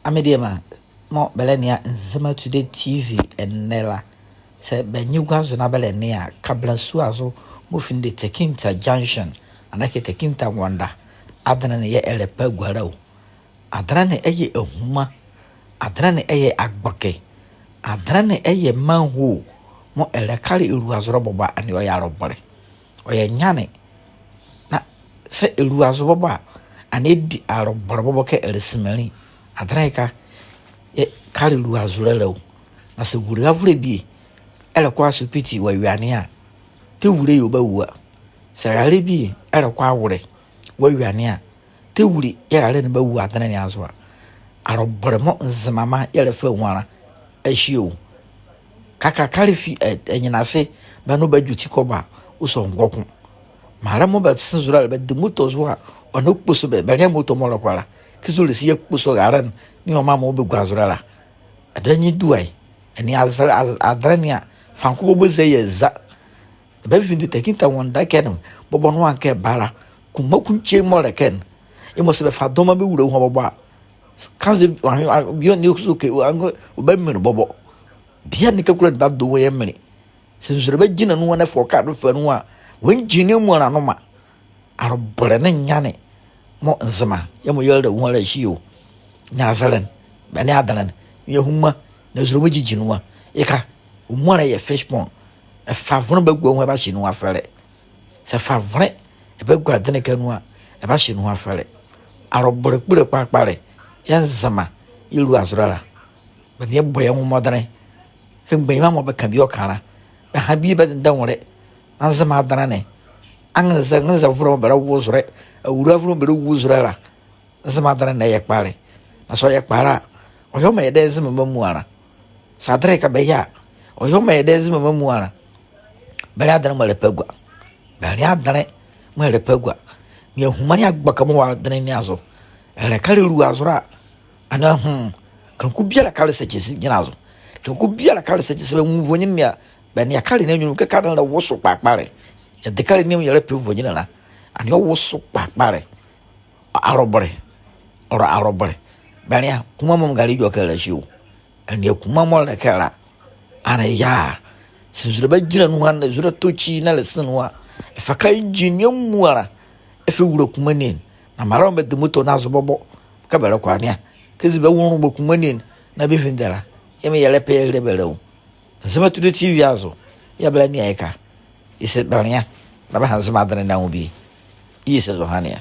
Amediema mo belenia nzema today TV enela se benyi gwazo na belenia kabla suazo mo finde Tekinta Junction anake Tekinta Wanda adana ne ye elepa gwarao adana ne eye ehuma adana ne eye agbake adana ne eye manhu mo elekari iruazoro boba ani oyarobore oye nyane na se iruazo boba ani di arobore bobo ke elesimari adana ka e kari luazurelo na se wuri avure bi ele kwa supiti wa wiane a te wuri yo ba wua se gare bi ele kwa wure wa wiane a te wuri ya gare ne ba wua adana ne azo a arobore mo nzemama yele fa nwara ahio kakra kari fi enyinase ba no ba dwuti koba uso ngwokun mara mo ba sinzura ba de moto zo a ono kposo be bere moto mo lokwara kizule si ekposo garen ni o mama obe gwazurala adanyi duai eni adrania fanko bobo zeyeza be vindi Tekinta Wanda ken bobo no anke bara kuma kunche mo reken e mo se be fa doma be wure ho bobo kanze bio ni usuke ango obe mino bobo bia ni kakura da do we mini sensure be gina no na fo ka do fa no a wen gine mu na no ma arobore ne nyane mo nzema ye mo yelde wo la hio nyazalen bani adalan ye huma na zuru jijinwa eka umora ye fishpon e favon bagwo ho ba hinu afere se favre e bagwo adene kanua e ba hinu afere arobore kpure papare ye nzema ilu azrala bani boye ho modere ke gbe ma mo be kan bi okara be ha bi be den wore nzema adana ne anza vuro bara wuzure awura vuro bara wuzurala nzema adana ne ye kpare na so ye kpara oyo ma yede zema mamuara sadre ka beya oyo ma yede zema mamuara bari adana mo lepagwa bari adana mo lepagwa mi ehumani agbaka mo wa adana ni azo ele kale ru azora ana kan ku biara kale sechisi gina azo kan ku biara kale sechisi be mu vonyin mi a be ne kale na nyunu ka kale na woso kpakpare ya de kale ni mo yele pe vonyin na ani woso kpakpare arobore bania kuma mom gali jo kala shiu ani kuma mo la kala ana ya sinzure ba jira no han zura tochi na lesinwa e fa ka engineer muara e fe wura kuma nin na mara be de moto na zo bobo ka bere kwa nia kezi be wonu bo kuma nin na be findera yeme yele pe yele bere zema tu de TV azo ya bla ni eka ise bania na ba hanzema adana na ubi ise zo hania